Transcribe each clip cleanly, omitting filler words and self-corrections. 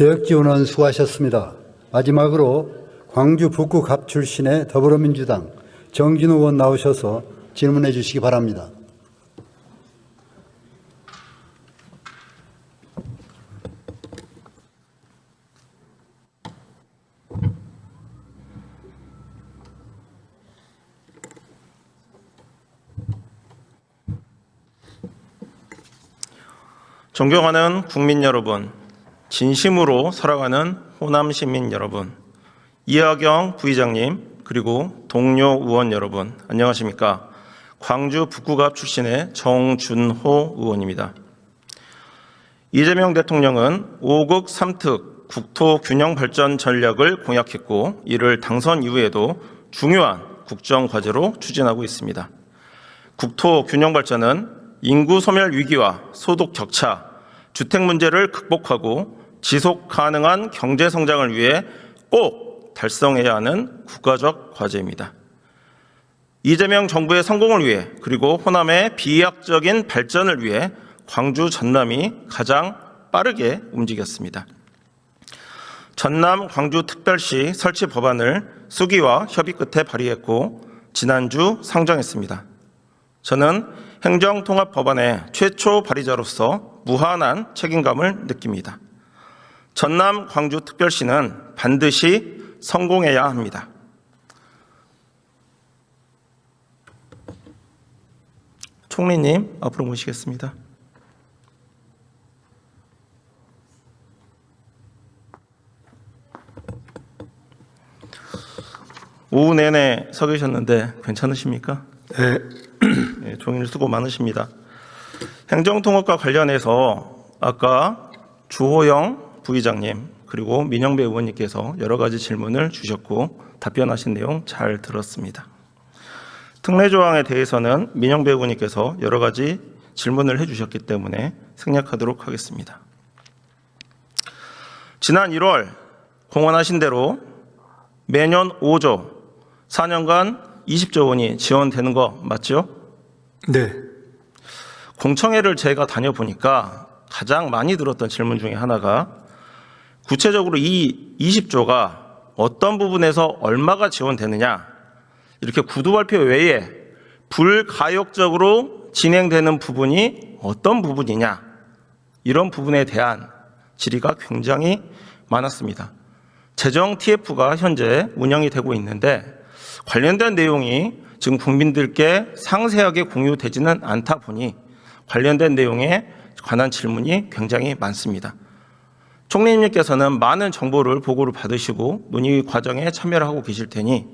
지역지원원 수고하셨습니다. 마지막으로 광주 북구 갑 출신의 더불어민주당 정진우 의원 나오셔서 질문해 주시기 바랍니다. 존경하는 국민 여러분, 진심으로 사랑하는 호남 시민 여러분, 이하경 부의장님, 그리고 동료 의원 여러분, 안녕하십니까? 광주 북구갑 출신의 정준호 의원입니다. 이재명 대통령은 5국 3특 국토 균형 발전 전략을 공약했고, 이를 당선 이후에도 중요한 국정 과제로 추진하고 있습니다. 국토 균형 발전은 인구 소멸 위기와 소득 격차, 주택 문제를 극복하고 지속 가능한 경제 성장을 위해 꼭 달성해야 하는 국가적 과제입니다. 이재명 정부의 성공을 위해, 그리고 호남의 비약적인 발전을 위해 광주 전남이 가장 빠르게 움직였습니다. 전남 광주 특별시 설치 법안을 수기와 협의 끝에 발의했고 지난주 상정했습니다. 저는 행정통합법안의 최초 발의자로서 무한한 책임감을 느낍니다. 전남 광주특별시는 반드시 성공해야 합니다. 총리님, 앞으로 모시겠습니다. 오후 내내 서 계셨는데 괜찮으십니까? 네. 네, 종일 수고 많으십니다. 행정통합과 관련해서 아까 주호영 부의장님 그리고 민영배 의원님께서 여러 가지 질문을 주셨고 답변하신 내용 잘 들었습니다. 특례조항에 대해서는 민영배 의원님께서 여러 가지 질문을 해주셨기 때문에 생략하도록 하겠습니다. 지난 1월 공언하신 대로 매년 5조, 4년간 20조 원이 지원되는 거 맞죠? 네. 공청회를 제가 다녀보니까 가장 많이 들었던 질문 중에 하나가 구체적으로 이 20조가 어떤 부분에서 얼마가 지원되느냐, 이렇게 구두 발표 외에 불가역적으로 진행되는 부분이 어떤 부분이냐, 이런 부분에 대한 질의가 굉장히 많았습니다. 재정 TF가 현재 운영이 되고 있는데 관련된 내용이 지금 국민들께 상세하게 공유되지는 않다 보니 관련된 내용에 관한 질문이 굉장히 많습니다. 총리님께서는 많은 정보를 보고를 받으시고 논의 과정에 참여를 하고 계실 테니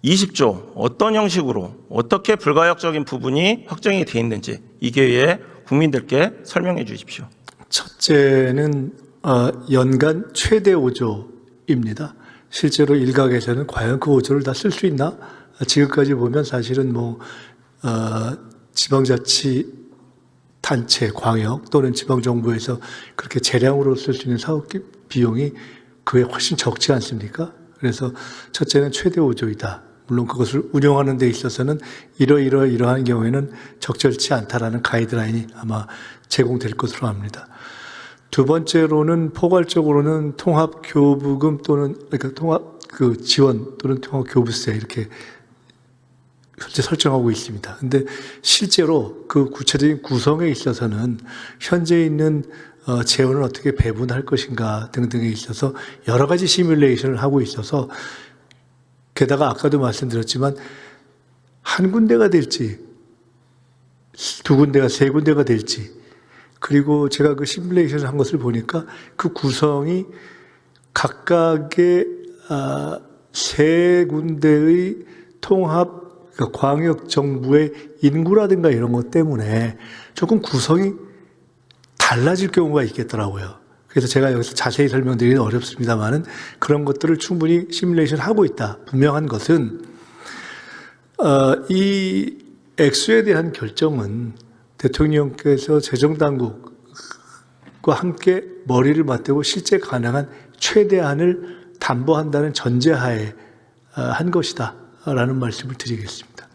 20조 어떤 형식으로 어떻게 불가역적인 부분이 확정이 되어 있는지 이 기회에 국민들께 설명해 주십시오. 첫째는 연간 최대 5조입니다. 실제로 일각에서는 과연 그 5조를 다 쓸 수 있나? 지금까지 보면 사실은 지방자치 단체, 광역 또는 지방정부에서 그렇게 재량으로 쓸 수 있는 사업 비용이 그에 훨씬 적지 않습니까? 그래서 첫째는 최대 5조이다. 물론 그것을 운영하는 데 있어서는 이러한 경우에는 적절치 않다라는 가이드라인이 아마 제공될 것으로 합니다. 두 번째로는 포괄적으로는 통합교부금 또는 지원 또는 통합교부세 이렇게 현재 설정하고 있습니다. 근데 실제로 그 구체적인 구성에 있어서는 현재 있는 재원을 어떻게 배분할 것인가 등등에 있어서 여러 가지 시뮬레이션을 하고 있어서 게다가 아까도 말씀드렸지만 한 군데가 될지 두 군데가 세 군데가 될지 그리고 제가 그 시뮬레이션을 한 것을 보니까 그 구성이 각각의 세 군데의 통합 그러니까 광역정부의 인구라든가 이런 것 때문에 조금 구성이 달라질 경우가 있겠더라고요. 그래서 제가 여기서 자세히 설명드리기는 어렵습니다만은 그런 것들을 충분히 시뮬레이션 하고 있다. 분명한 것은 이 액수에 대한 결정은 대통령께서 재정당국과 함께 머리를 맞대고 실제 가능한 최대한을 담보한다는 전제하에 한 것이다 라는 말씀을 드리겠습니다.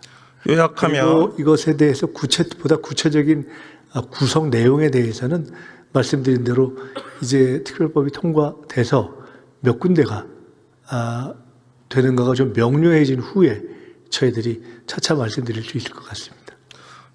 요약하면 그리고 이것에 대해서 보다 구체적인 구성 내용에 대해서는 말씀드린 대로 이제 특별법이 통과돼서 몇 군데가 되는가가 좀 명료해진 후에 저희들이 차차 말씀드릴 수 있을 것 같습니다.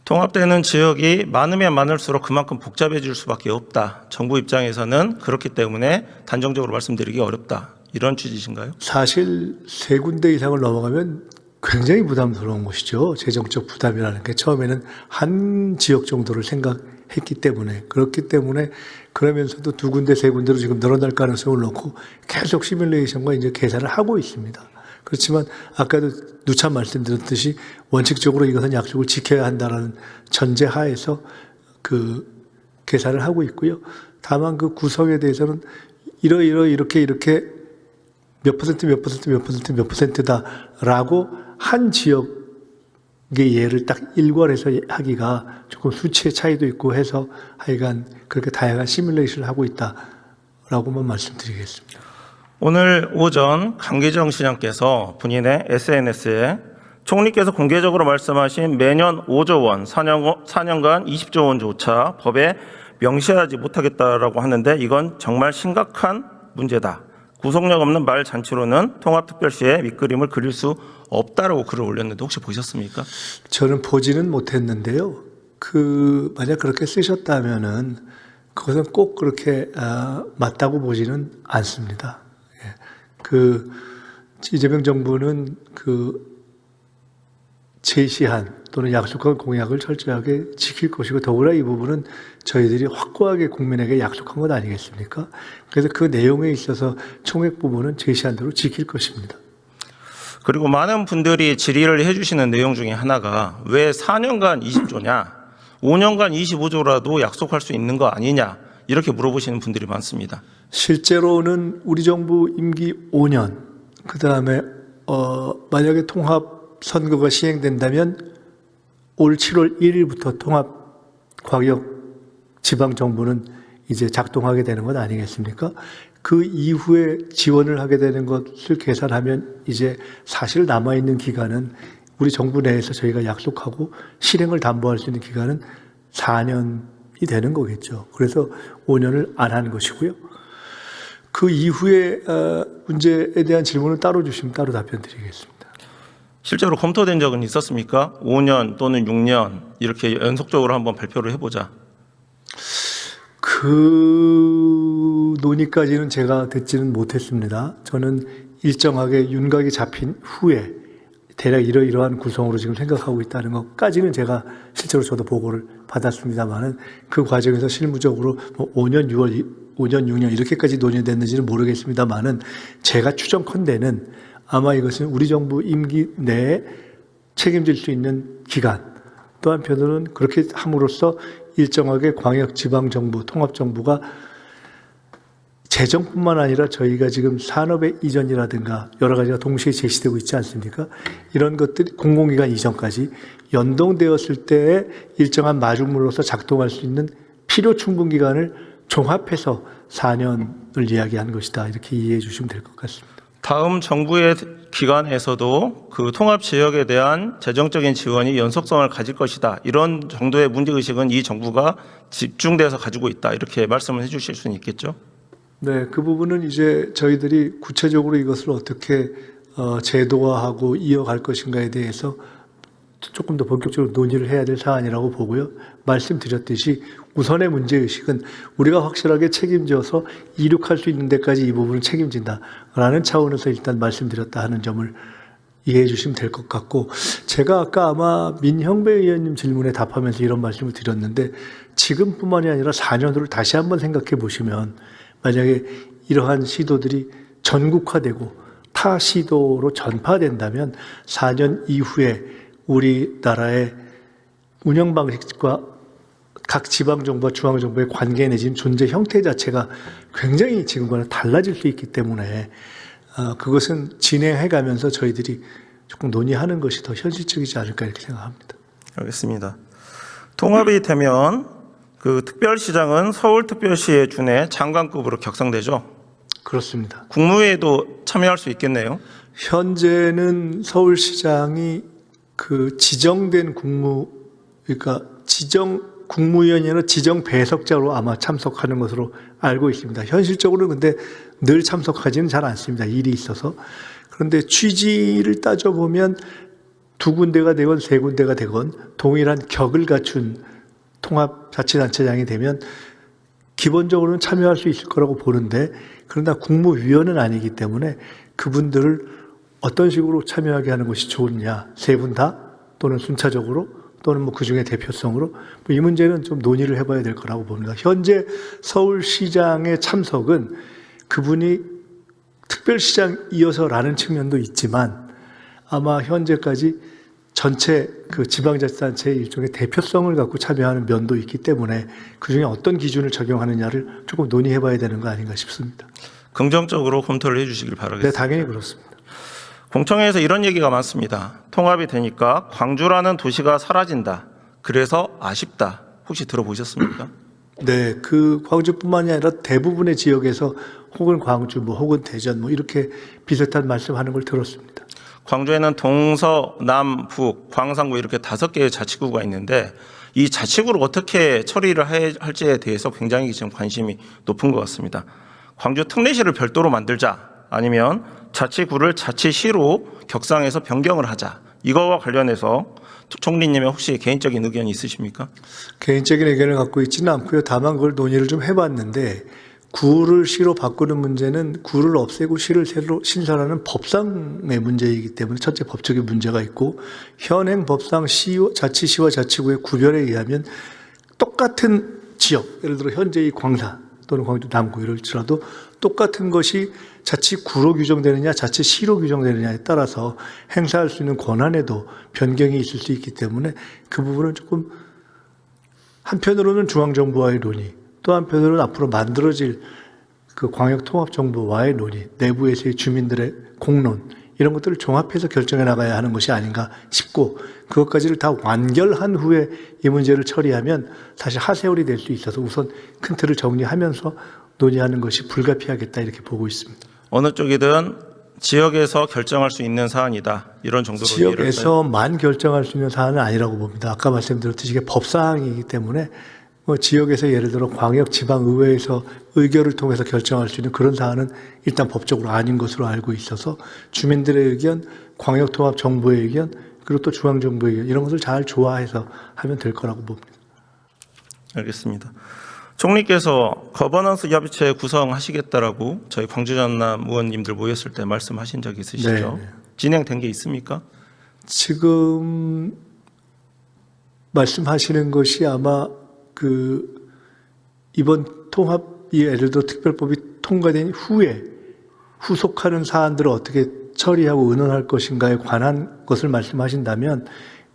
통합되는 지역이 많으면 많을수록 그만큼 복잡해질 수밖에 없다. 정부 입장에서는 그렇기 때문에 단정적으로 말씀드리기 어렵다. 이런 취지신가요? 사실 세 군데 이상을 넘어가면 굉장히 부담스러운 것이죠. 재정적 부담이라는 게 처음에는 한 지역 정도를 생각했기 때문에 그렇기 때문에 그러면서도 두 군데 세 군데로 지금 늘어날 가능성을 놓고 계속 시뮬레이션과 이제 계산을 하고 있습니다. 그렇지만 아까도 누차 말씀드렸듯이 원칙적으로 이것은 약속을 지켜야 한다는 전제 하에서 그 계산을 하고 있고요. 다만 그 구성에 대해서는 이렇게 몇 퍼센트다라고 한 지역의 예를 딱 일괄해서 하기가 조금 수치의 차이도 있고 해서 하여간 그렇게 다양한 시뮬레이션을 하고 있다라고만 말씀드리겠습니다. 오늘 오전 강기정 시장께서 본인의 SNS에 총리께서 공개적으로 말씀하신 매년 5조 원, 4년간 20조 원조차 법에 명시하지 못하겠다라고 하는데 이건 정말 심각한 문제다. 구속력 없는 말 잔치로는 통합특별시의 밑그림을 그릴 수 없다라고 글을 올렸는데 혹시 보셨습니까? 저는 보지는 못했는데요. 만약 그렇게 쓰셨다면은 그것은 꼭 그렇게 맞다고 보지는 않습니다. 이재명 정부는 제시한 또는 약속한 공약을 철저하게 지킬 것이고 더구나 이 부분은 저희들이 확고하게 국민에게 약속한 것 아니겠습니까? 그래서 그 내용에 있어서 총액 부분은 제시한 대로 지킬 것입니다. 그리고 많은 분들이 질의를 해주시는 내용 중에 하나가 왜 4년간 20조냐, 5년간 25조라도 약속할 수 있는 거 아니냐 이렇게 물어보시는 분들이 많습니다. 실제로는 우리 정부 임기 5년, 그 다음에 만약에 통합 선거가 시행된다면 올 7월 1일부터 통합 광역 지방 정부는 이제 작동하게 되는 것 아니겠습니까? 그 이후에 지원을 하게 되는 것을 계산하면 이제 사실 남아있는 기간은 우리 정부 내에서 저희가 약속하고 실행을 담보할 수 있는 기간은 4년이 되는 거겠죠. 그래서 5년을 안 한 것이고요. 그 이후에 문제에 대한 질문을 따로 주시면 따로 답변 드리겠습니다. 실제로 검토된 적은 있었습니까? 5년 또는 6년 이렇게 연속적으로 한번 발표를 해보자. 그 논의까지는 제가 듣지는 못했습니다. 저는 일정하게 윤곽이 잡힌 후에 대략 이러이러한 구성으로 지금 생각하고 있다는 것까지는 제가 실제로 저도 보고를 받았습니다만은 그 과정에서 실무적으로 5년 6년 이렇게까지 논의됐는지는 모르겠습니다만은 제가 추정컨대는 아마 이것은 우리 정부 임기 내에 책임질 수 있는 기간 또 한편으로는 그렇게 함으로써 일정하게 광역지방정부, 통합정부가 재정뿐만 아니라 저희가 지금 산업의 이전이라든가 여러 가지가 동시에 제시되고 있지 않습니까? 이런 것들이 공공기관 이전까지 연동되었을 때에 일정한 마중물로서 작동할 수 있는 필요 충분 기간을 종합해서 4년을 이야기한 것이다. 이렇게 이해해 주시면 될 것 같습니다. 다음 정부의 기관에서도 그 통합 지역에 대한 재정적인 지원이 연속성을 가질 것이다. 이런 정도의 문제의식은 이 정부가 집중돼서 가지고 있다. 이렇게 말씀을 해 주실 수는 있겠죠? 네, 그 부분은 이제 저희들이 구체적으로 이것을 어떻게 제도화하고 이어갈 것인가에 대해서 조금 더 본격적으로 논의를 해야 될 사안이라고 보고요. 말씀드렸듯이 우선의 문제의식은 우리가 확실하게 책임져서 이룩할 수 있는 데까지 이 부분을 책임진다라는 차원에서 일단 말씀드렸다 하는 점을 이해해 주시면 될 것 같고, 제가 아까 아마 민형배 의원님 질문에 답하면서 이런 말씀을 드렸는데 지금뿐만이 아니라 4년 후를 다시 한번 생각해 보시면 만약에 이러한 시도들이 전국화되고 타 시도로 전파된다면 4년 이후에 우리나라의 운영 방식과 각 지방정부와 중앙정부의 관계 내지는 존재 형태 자체가 굉장히 지금과는 달라질 수 있기 때문에 그것은 진행해가면서 저희들이 조금 논의하는 것이 더 현실적이지 않을까 이렇게 생각합니다. 알겠습니다. 통합이 되면 그 특별시장은 서울특별시에 준해 장관급으로 격상되죠? 그렇습니다. 국무회의도 참여할 수 있겠네요? 현재는 서울시장이 그 지정된 그러니까 국무위원회나 지정 배석자로 아마 참석하는 것으로 알고 있습니다. 현실적으로는 근데 늘 참석하지는 잘 않습니다. 일이 있어서. 그런데 취지를 따져보면 두 군데가 되건 세 군데가 되건 동일한 격을 갖춘 통합자치단체장이 되면 기본적으로는 참여할 수 있을 거라고 보는데, 그러나 국무위원은 아니기 때문에 그분들을 어떤 식으로 참여하게 하는 것이 좋으냐, 세 분 다 또는 순차적으로 또는 뭐 그중에 대표성으로 이 문제는 좀 논의를 해봐야 될 거라고 봅니다. 현재 서울시장의 참석은 그분이 특별시장이어서라는 측면도 있지만 아마 현재까지 전체 그 지방자치단체의 일종의 대표성을 갖고 참여하는 면도 있기 때문에 그중에 어떤 기준을 적용하느냐를 조금 논의해봐야 되는 거 아닌가 싶습니다. 긍정적으로 검토를 해주시길 바라겠습니다. 네, 당연히 그렇습니다. 공청회에서 이런 얘기가 많습니다. 통합이 되니까 광주라는 도시가 사라진다. 그래서 아쉽다. 혹시 들어보셨습니까? 네, 그 광주뿐만이 아니라 대부분의 지역에서 혹은 광주, 뭐 혹은 대전, 뭐 이렇게 비슷한 말씀하는 걸 들었습니다. 광주에는 동서, 남, 북, 광산구 이렇게 5개의 자치구가 있는데 이 자치구를 어떻게 처리를 할지에 대해서 굉장히 지금 관심이 높은 것 같습니다. 광주 특례시를 별도로 만들자, 아니면 자치구를 자치시로 격상해서 변경을 하자. 이거와 관련해서 총리님의 혹시 개인적인 의견이 있으십니까? 개인적인 의견을 갖고 있지는 않고요. 다만 그걸 논의를 좀 해봤는데 구를 시로 바꾸는 문제는 구를 없애고 시를 새로 신설하는 법상의 문제이기 때문에 첫째 법적인 문제가 있고, 현행 법상 자치시와 자치구의 구별에 의하면 똑같은 지역, 예를 들어 현재 이 광사 또는 광주 남구 이럴지라도 똑같은 것이 자치구로 규정되느냐 자치시로 규정되느냐에 따라서 행사할 수 있는 권한에도 변경이 있을 수 있기 때문에 그 부분은 조금 한편으로는 중앙정부와의 논의, 또 한편으로는 앞으로 만들어질 그 광역통합정부와의 논의, 내부에서의 주민들의 공론, 이런 것들을 종합해서 결정해 나가야 하는 것이 아닌가 싶고, 그것까지를 다 완결한 후에 이 문제를 처리하면 사실 하세월이 될 수 있어서 우선 큰 틀을 정리하면서 논의하는 것이 불가피하겠다 이렇게 보고 있습니다. 어느 쪽이든 지역에서 결정할 수 있는 사안이다. 이런 정도로 지역에서만 결정할 수 있는 사안은 아니라고 봅니다. 아까 말씀드렸듯이 이게 법사항이기 때문에 뭐 지역에서 예를 들어 광역 지방의회에서 의결을 통해서 결정할 수 있는 그런 사안은 일단 법적으로 아닌 것으로 알고 있어서 주민들의 의견, 광역통합정부의 의견, 그리고 또 중앙정부의 의견, 이런 것을 잘 조화해서 하면 될 거라고 봅니다. 알겠습니다. 총리께서 거버넌스 협의체 구성하시겠다라고 저희 광주 전남 의원님들 모였을 때 말씀하신 적이 있으시죠? 네. 진행된 게 있습니까? 지금 말씀하시는 것이 아마 그 이번 통합이 예를 들어 특별법이 통과된 후에 후속하는 사안들을 어떻게 처리하고 의논할 것인가에 관한 것을 말씀하신다면,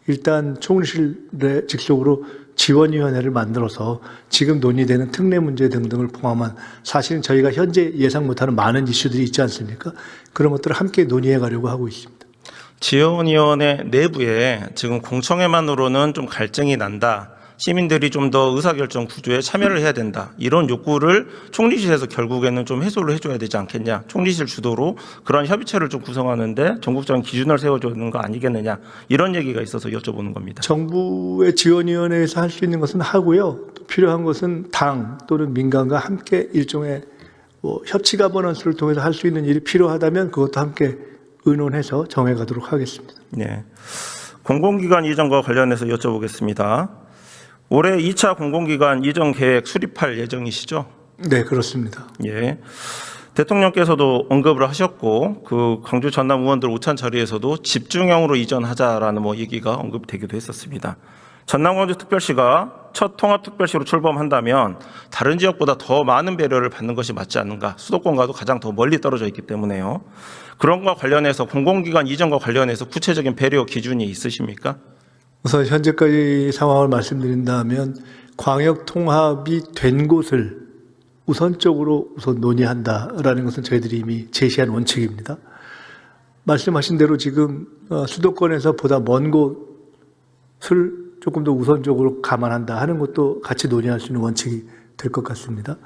일단 총리실에 직속으로 지원위원회를 만들어서 지금 논의되는 특례 문제 등등을 포함한, 사실은 저희가 현재 예상 못하는 많은 이슈들이 있지 않습니까? 그런 것들을 함께 논의해 가려고 하고 있습니다. 지원위원회 내부에 지금 공청회만으로는 좀 갈증이 난다. 시민들이 좀 더 의사결정 구조에 참여를 해야 된다. 이런 욕구를 총리실에서 결국에는 좀 해소를 해줘야 되지 않겠냐. 총리실 주도로 그런 협의체를 좀 구성하는데 전국적인 기준을 세워주는 거 아니겠느냐. 이런 얘기가 있어서 여쭤보는 겁니다. 정부의 지원위원회에서 할 수 있는 것은 하고요. 또 필요한 것은 당 또는 민간과 함께 일종의 뭐 협치 가버넌스를 통해서 할 수 있는 일이 필요하다면 그것도 함께 의논해서 정해가도록 하겠습니다. 네. 공공기관 이전과 관련해서 여쭤보겠습니다. 올해 2차 공공기관 이전 계획 수립할 예정이시죠? 네, 그렇습니다. 예. 대통령께서도 언급을 하셨고, 그 광주 전남 의원들 오찬 자리에서도 집중형으로 이전하자라는 뭐 얘기가 언급되기도 했었습니다. 전남 광주 특별시가 첫 통합특별시로 출범한다면 다른 지역보다 더 많은 배려를 받는 것이 맞지 않는가. 수도권과도 가장 더 멀리 떨어져 있기 때문에요. 그런 것과 관련해서 공공기관 이전과 관련해서 구체적인 배려 기준이 있으십니까? 우선 현재까지 상황을 말씀드린다면 광역 통합이 된 곳을 우선적으로 논의한다라는 것은 저희들이 이미 제시한 원칙입니다. 말씀하신 대로 지금 수도권에서 보다 먼 곳을 조금 더 우선적으로 감안한다 하는 것도 같이 논의할 수 있는 원칙이 될 것 같습니다.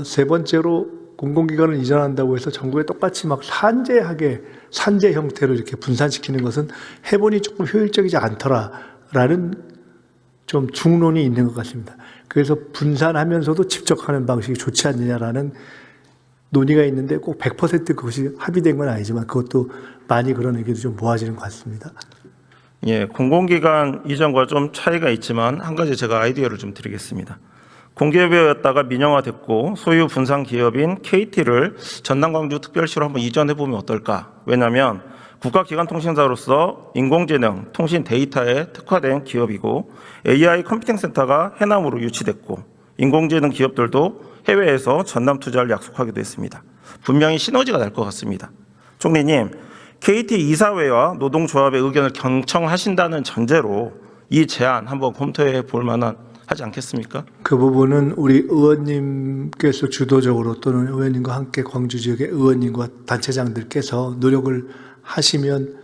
세 번째로 공공기관을 이전한다고 해서 전국에 똑같이 막 산재 형태로 이렇게 분산시키는 것은 해보니 조금 효율적이지 않더라라는 좀 중론이 있는 것 같습니다. 그래서 분산하면서도 직접 하는 방식이 좋지 않느냐라는 논의가 있는데 꼭 100% 그것이 합의된 건 아니지만 그것도 많이 그런 의견도 좀 모아지는 것 같습니다. 예, 공공기관 이전과 좀 차이가 있지만 한 가지 제가 아이디어를 좀 드리겠습니다. 공기업이었다가 민영화됐고 소유 분산 기업인 KT를 전남 광주 특별시로 한번 이전해 보면 어떨까? 왜냐하면 국가기관통신사로서 인공지능, 통신 데이터에 특화된 기업이고 AI 컴퓨팅 센터가 해남으로 유치됐고 인공지능 기업들도 해외에서 전남 투자를 약속하기도 했습니다. 분명히 시너지가 날 것 같습니다. 총리님, KT 이사회와 노동조합의 의견을 경청하신다는 전제로 이 제안 한번 검토해 볼 만한 하지 않겠습니까? 그 부분은 우리 의원님께서 주도적으로 또는 의원님과 함께 광주 지역의 의원님과 단체장들께서 노력을 하시면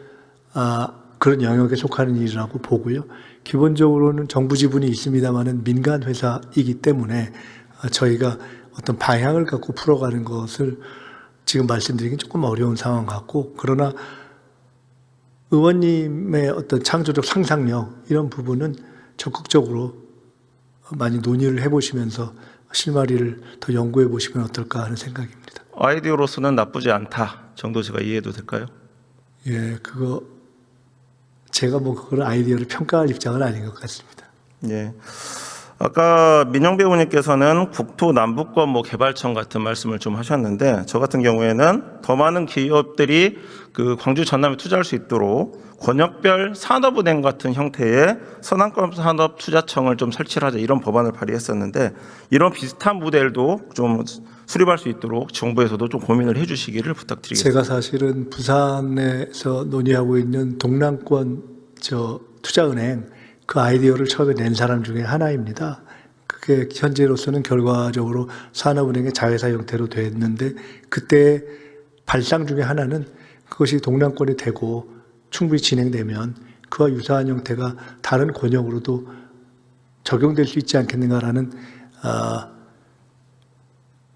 그런 영역에 속하는 일이라고 보고요. 기본적으로는 정부 지분이 있습니다만은 민간 회사이기 때문에 저희가 어떤 방향을 갖고 풀어가는 것을 지금 말씀드리긴 조금 어려운 상황 같고, 그러나 의원님의 어떤 창조적 상상력 이런 부분은 적극적으로 많이 논의를 해보시면서 실마리를 더 연구해 보시면 어떨까 하는 생각입니다. 아이디어로서는 나쁘지 않다 정도 제가 이해해도 될까요? 예, 그거 제가 뭐 그걸 아이디어를 평가할 입장은 아닌 것 같습니다. 예. 아까 민영 배우님께서는 국토 남부권 개발청 같은 말씀을 좀 하셨는데 저 같은 경우에는 더 많은 기업들이 그 광주 전남에 투자할 수 있도록 권역별 산업은행 같은 형태의 서남권 산업투자청을 좀 설치를 하자 이런 법안을 발의했었는데 이런 비슷한 모델도 좀 수립할 수 있도록 정부에서도 좀 고민을 해주시기를 부탁드리겠습니다. 제가 사실은 부산에서 논의하고 있는 동남권 투자은행 그 아이디어를 처음에 낸 사람 중에 하나입니다. 그게 현재로서는 결과적으로 산업은행의 자회사 형태로 됐는데 그때 발상 중에 하나는 그것이 동남권이 되고 충분히 진행되면 그와 유사한 형태가 다른 권역으로도 적용될 수 있지 않겠는가라는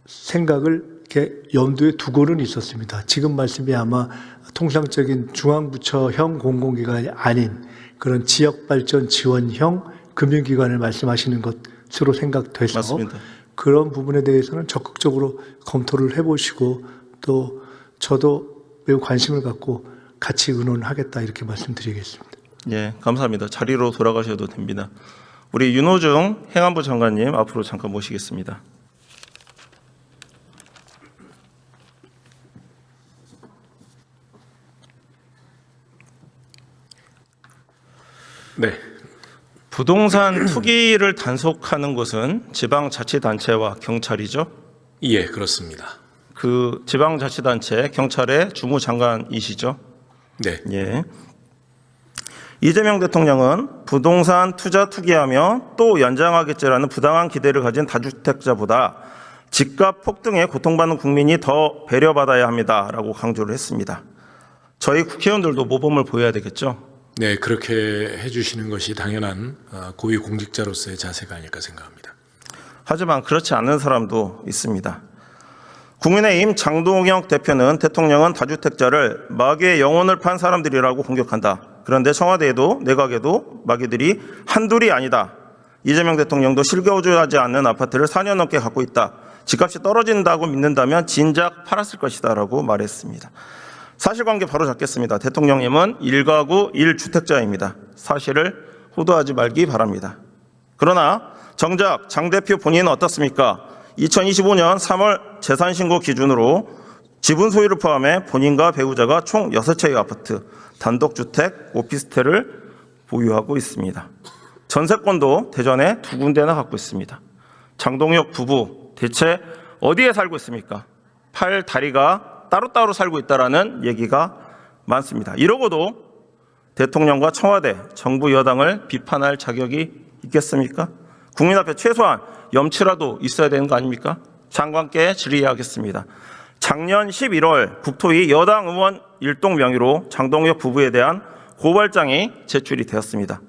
생각을 이렇게 염두에 두고는 있었습니다. 지금 말씀이 아마 통상적인 중앙부처형 공공기관이 아닌 그런 지역발전 지원형 금융기관을 말씀하시는 것으로 생각돼서 맞습니다. 그런 부분에 대해서는 적극적으로 검토를 해보시고 또 저도 매우 관심을 갖고 같이 의논하겠다 이렇게 말씀드리겠습니다. 예, 감사합니다. 자리로 돌아가셔도 됩니다. 우리 윤호중 행안부 장관님 앞으로 잠깐 모시겠습니다. 네. 부동산 투기를 단속하는 곳은 지방자치단체와 경찰이죠. 예, 그렇습니다. 그 지방자치단체 경찰의 주무장관이시죠. 네. 예. 이재명 대통령은 부동산 투자 투기하며 또 연장하겠지라는 부당한 기대를 가진 다주택자보다 집값 폭등에 고통받는 국민이 더 배려받아야 합니다라고 강조를 했습니다. 저희 국회의원들도 모범을 보여야 되겠죠. 네, 그렇게 해주시는 것이 당연한 고위 공직자로서의 자세가 아닐까 생각합니다. 하지만 그렇지 않은 사람도 있습니다. 국민의힘 장동혁 대표는 대통령은 다주택자를 마귀의 영혼을 판 사람들이라고 공격한다. 그런데 청와대에도 내각에도 마귀들이 한둘이 아니다. 이재명 대통령도 실거주하지 않는 아파트를 4년 넘게 갖고 있다. 집값이 떨어진다고 믿는다면 진작 팔았을 것이다 라고 말했습니다. 사실관계 바로 잡겠습니다. 대통령님은 1가구 1주택자입니다. 사실을 호도하지 말기 바랍니다. 그러나 정작 장 대표 본인은 어떻습니까? 2025년 3월 재산신고 기준으로 지분 소유를 포함해 본인과 배우자가 총 6채의 아파트, 단독주택, 오피스텔을 보유하고 있습니다. 전세권도 대전에 2군데나 갖고 있습니다. 장동혁 부부 대체 어디에 살고 있습니까? 팔 다리가 따로따로 살고 있다는 얘기가 많습니다. 이러고도 대통령과 청와대, 정부 여당을 비판할 자격이 있겠습니까? 국민 앞에 최소한 염치라도 있어야 되는 거 아닙니까? 장관께 질의하겠습니다. 작년 11월 국토위 여당 의원 일동 명의로 장동혁 부부에 대한 고발장이 제출이 되었습니다.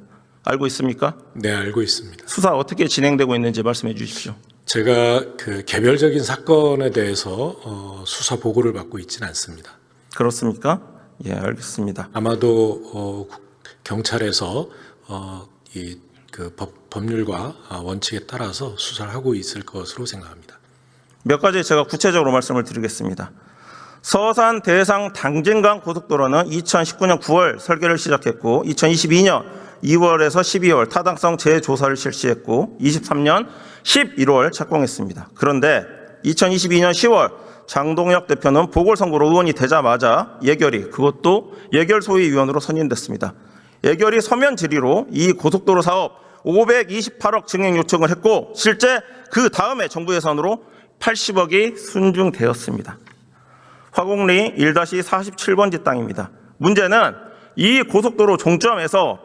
알고 있습니까? 네, 알고 있습니다. 수사 어떻게 진행되고 있는지 말씀해 주십시오. 제가 그 개별적인 사건에 대해서 수사 보고를 받고 있지는 않습니다. 그렇습니까? 예, 알겠습니다. 아마도 경찰에서 그 법률과 원칙에 따라서 수사를 하고 있을 것으로 생각합니다. 몇 가지 제가 구체적으로 말씀을 드리겠습니다. 서산 대상 당진강 고속도로는 2019년 9월 설계를 시작했고 2022년 2월에서 12월 타당성 재조사를 실시했고 23년 11월 착공했습니다. 그런데 2022년 10월 장동혁 대표는 보궐선거로 의원이 되자마자 예결위, 그것도 예결소위위원으로 선임됐습니다. 예결위 서면 질의로 이 고속도로 사업 528억 증액 요청을 했고 실제 그 다음에 정부 예산으로 80억이 순중되었습니다. 화곡리 1-47번지 땅입니다. 문제는 이 고속도로 종점에서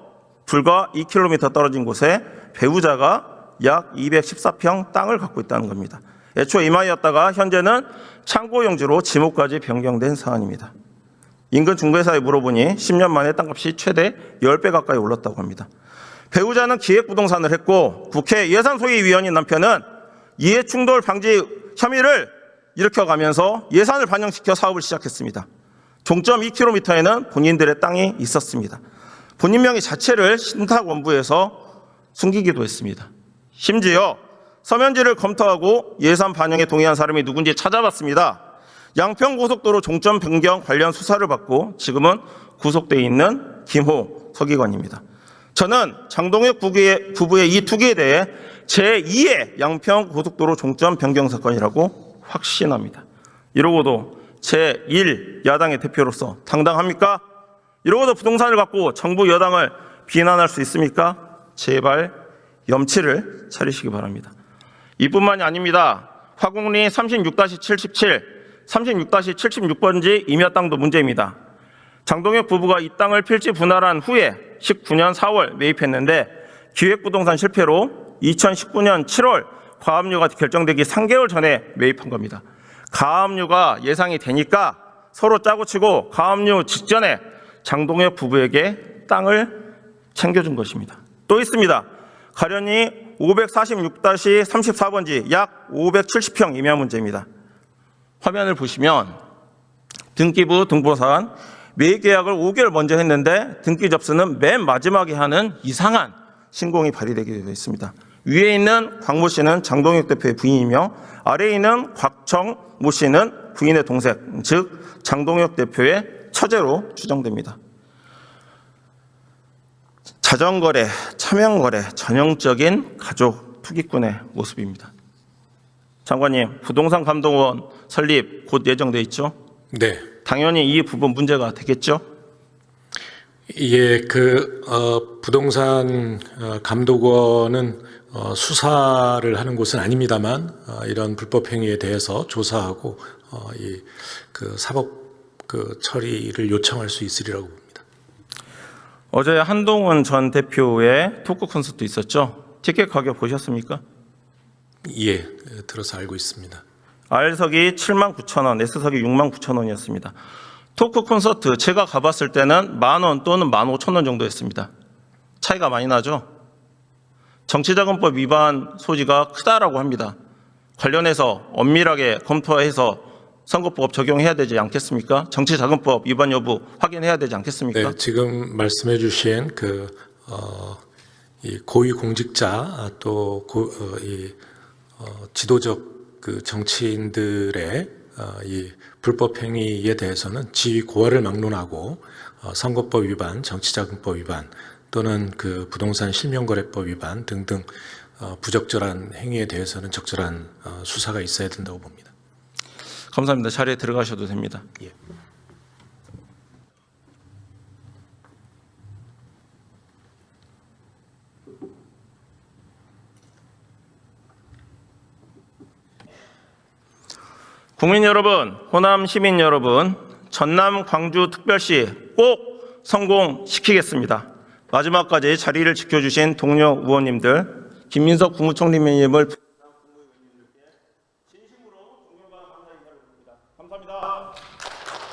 불과 2km 떨어진 곳에 배우자가 약 214평 땅을 갖고 있다는 겁니다. 애초에 이마이였다가 현재는 창고용지로 지목까지 변경된 사안입니다. 인근 중개사에 물어보니 10년 만에 땅값이 최대 10배 가까이 올랐다고 합니다. 배우자는 기획부동산을 했고 국회 예산소위위원인 남편은 이해충돌 방지 혐의를 일으켜가면서 예산을 반영시켜 사업을 시작했습니다. 종점 2km에는 본인들의 땅이 있었습니다. 본인 명의 자체를 신탁원부에서 숨기기도 했습니다. 심지어 서면지를 검토하고 예산 반영에 동의한 사람이 누군지 찾아봤습니다. 양평고속도로 종점 변경 관련 수사를 받고 지금은 구속되어 있는 김호 서기관입니다. 저는 장동혁 부부의 이 투기에 대해 제2의 양평고속도로 종점 변경 사건이라고 확신합니다. 이러고도 제1 야당의 대표로서 당당합니까? 이러고도 부동산을 갖고 정부 여당을 비난할 수 있습니까? 제발 염치를 차리시기 바랍니다. 이뿐만이 아닙니다. 화곡리 36-77, 36-76번지 임야 땅도 문제입니다. 장동혁 부부가 이 땅을 필지 분할한 후에 19년 4월 매입했는데 기획부동산 실패로 2019년 7월 가압류가 결정되기 3개월 전에 매입한 겁니다. 가압류가 예상이 되니까 서로 짜고 치고 가압류 직전에 장동혁 부부에게 땅을 챙겨준 것입니다. 또 있습니다. 가련이 546-34번지 약 570평 임야 문제입니다. 화면을 보시면 등기부 등본상 매입 계약을 5개월 먼저 했는데 등기 접수는 맨 마지막에 하는 이상한 신공이 발휘되게 되어 있습니다. 위에 있는 곽모 씨는 장동혁 대표의 부인이며 아래에 있는 곽청모 씨는 부인의 동생, 즉 장동혁 대표의 처제로 추정됩니다. 자전거래, 차명거래, 전형적인 가족 투기꾼의 모습입니다. 장관님, 부동산 감독원 설립 곧 예정돼 있죠? 네. 당연히 이 부분 문제가 되겠죠? 예, 부동산 감독원은 수사를 하는 곳은 아닙니다만 이런 불법 행위에 대해서 조사하고 사법 처리를 요청할 수 있으리라고 봅니다. 어제 한동훈 전 대표의 토크 콘서트 있었죠? 티켓 가격 보셨습니까? 예, 들어서 알고 있습니다. R석이 79,000원, S석이 69,000원이었습니다. 토크 콘서트 제가 가봤을 때는 10,000원 또는 15,000원 정도였습니다. 차이가 많이 나죠? 정치자금법 위반 소지가 크다라고 합니다. 관련해서 엄밀하게 검토해서 선거법 적용해야 되지 않겠습니까? 정치자금법 위반 여부 확인해야 되지 않겠습니까? 네, 지금 말씀해 주신 이 고위공직자 또 지도적 정치인들의 이 불법 행위에 대해서는 지위 고하를 막론하고 선거법 위반, 정치자금법 위반 또는 부동산 실명거래법 위반 등등 부적절한 행위에 대해서는 적절한 수사가 있어야 된다고 봅니다. 감사합니다. 자리에 들어가셔도 됩니다. 예. 국민 여러분, 호남 시민 여러분, 전남 광주 특별시 꼭 성공시키겠습니다. 마지막까지 자리를 지켜주신 동료 의원님들, 김민석 국무총리님을